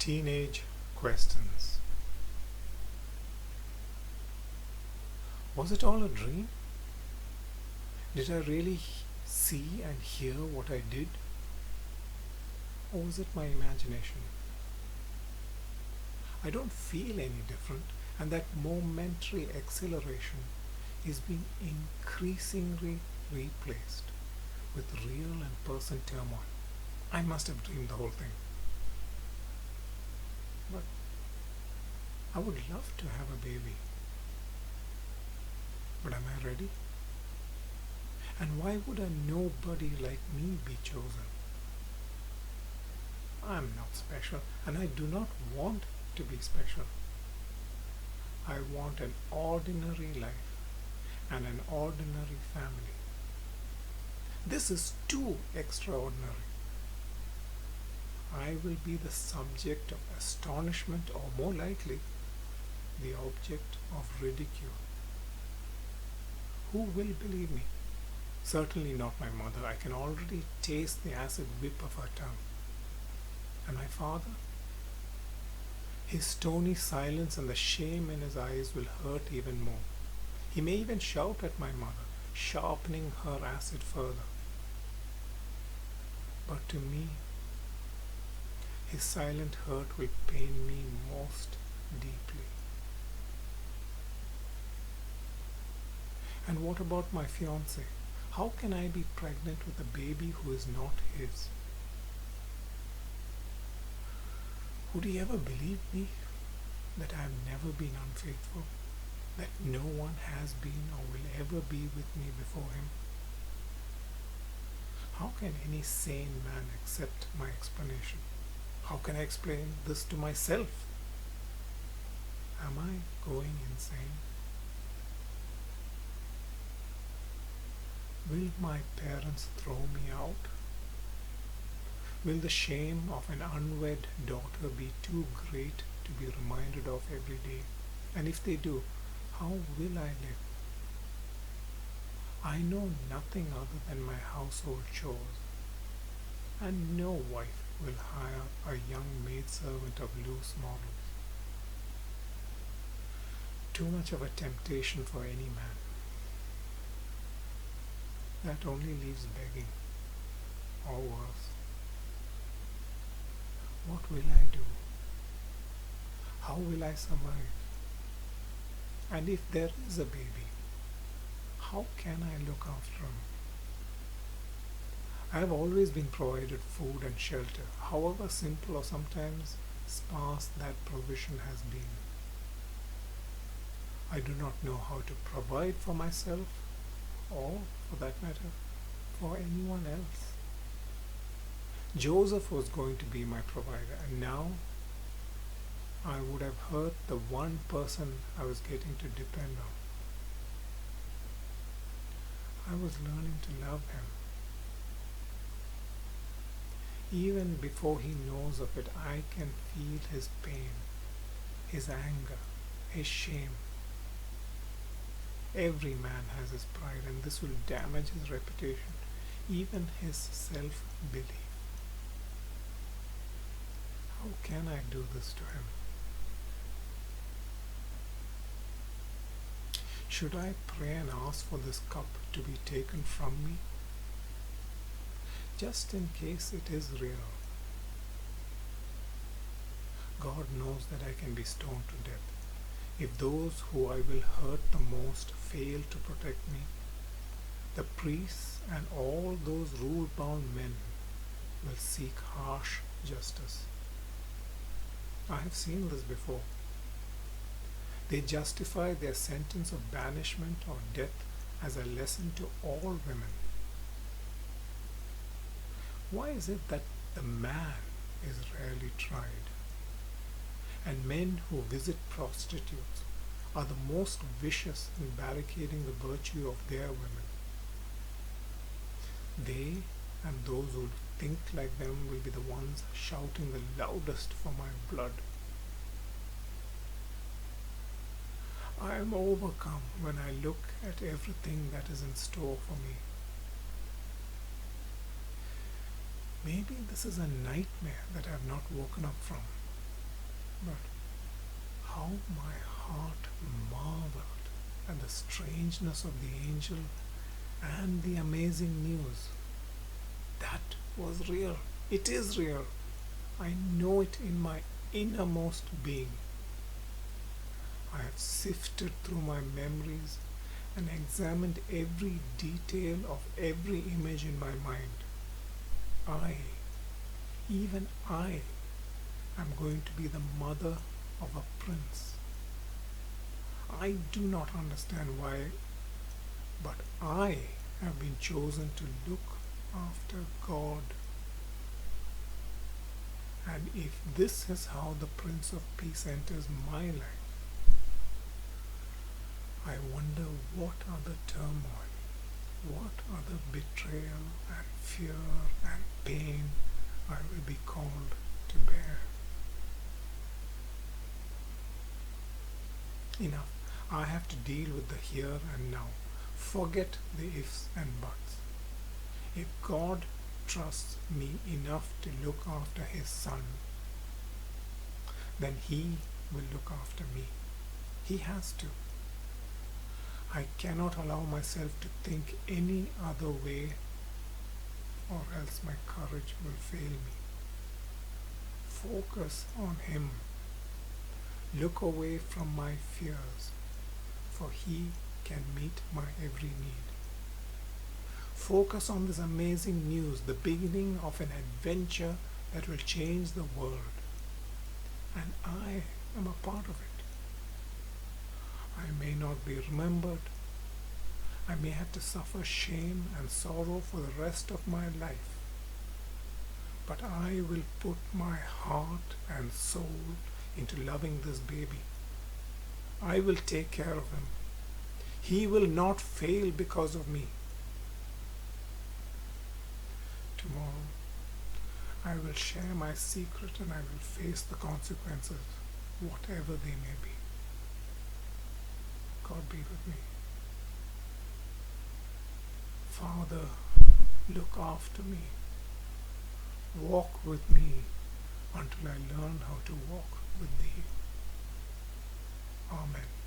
Teenage questions. Was it all a dream? Did I really see and hear what I did? Or was it my imagination? I don't feel any different, and that momentary exhilaration is being increasingly replaced with real and present turmoil. I must have dreamed the whole thing. But I would love to have a baby. But am I ready? And why would a nobody like me be chosen? I'm not special, and I do not want to be special. I want an ordinary life and an ordinary family. This is too extraordinary. I will be the subject of astonishment, or more likely, the object of ridicule. Who will believe me? Certainly not my mother. I can already taste the acid whip of her tongue. And my father? His stony silence and the shame in his eyes will hurt even more. He may even shout at my mother, sharpening her acid further. But to me, his silent hurt will pain me most deeply. And what about my fiancé? How can I be pregnant with a baby who is not his? Would he ever believe me that I have never been unfaithful, that no one has been or will ever be with me before him? How can any sane man accept my explanation? How can I explain this to myself? Am I going insane? Will my parents throw me out? Will the shame of an unwed daughter be too great to be reminded of every day? And if they do, how will I live? I know nothing other than my household chores, and no wife will hire a young maidservant of loose morals. Too much of a temptation for any man. That only leaves begging, or worse. What will I do? How will I survive? And if there is a baby, how can I look after him? I have always been provided food and shelter, however simple or sometimes sparse that provision has been. I do not know how to provide for myself, or, for that matter, for anyone else. Joseph was going to be my provider, and now I would have hurt the one person I was getting to depend on. I was learning to love him. Even before he knows of it, I can feel his pain, his anger, his shame. Every man has his pride, and this will damage his reputation, even his self-belief. How can I do this to him? Should I pray and ask for this cup to be taken from me? Just in case it is real. God knows that I can be stoned to death if those who I will hurt the most fail to protect me. The priests and all those rule-bound men will seek harsh justice. I have seen this before. They justify their sentence of banishment or death as a lesson to all women. Why is it that the man is rarely tried, and men who visit prostitutes are the most vicious in barricading the virtue of their women? They and those who think like them will be the ones shouting the loudest for my blood. I am overcome when I look at everything that is in store for me. Maybe this is a nightmare that I have not woken up from. But how my heart marveled at the strangeness of the angel and the amazing news. That was real. It is real. I know it in my innermost being. I have sifted through my memories and examined every detail of every image in my mind. Even I, am going to be the mother of a prince. I do not understand why, but I have been chosen to look after God. And if this is how the Prince of Peace enters my life, I wonder what other turmoil, what other betrayal and fear and pain I will be called to bear. Enough. I have to deal with the here and now. Forget the ifs and buts. If God trusts me enough to look after His Son, then He will look after me. He has to. I cannot allow myself to think any other way, or else my courage will fail me. Focus on Him. Look away from my fears, for He can meet my every need. Focus on this amazing news, the beginning of an adventure that will change the world. And I am a part of it. I may not be remembered. I may have to suffer shame and sorrow for the rest of my life. But I will put my heart and soul into loving this baby. I will take care of him. He will not fail because of me. Tomorrow, I will share my secret and I will face the consequences, whatever they may be. God be with me. Father, look after me. Walk with me until I learn how to walk with Thee. Amen.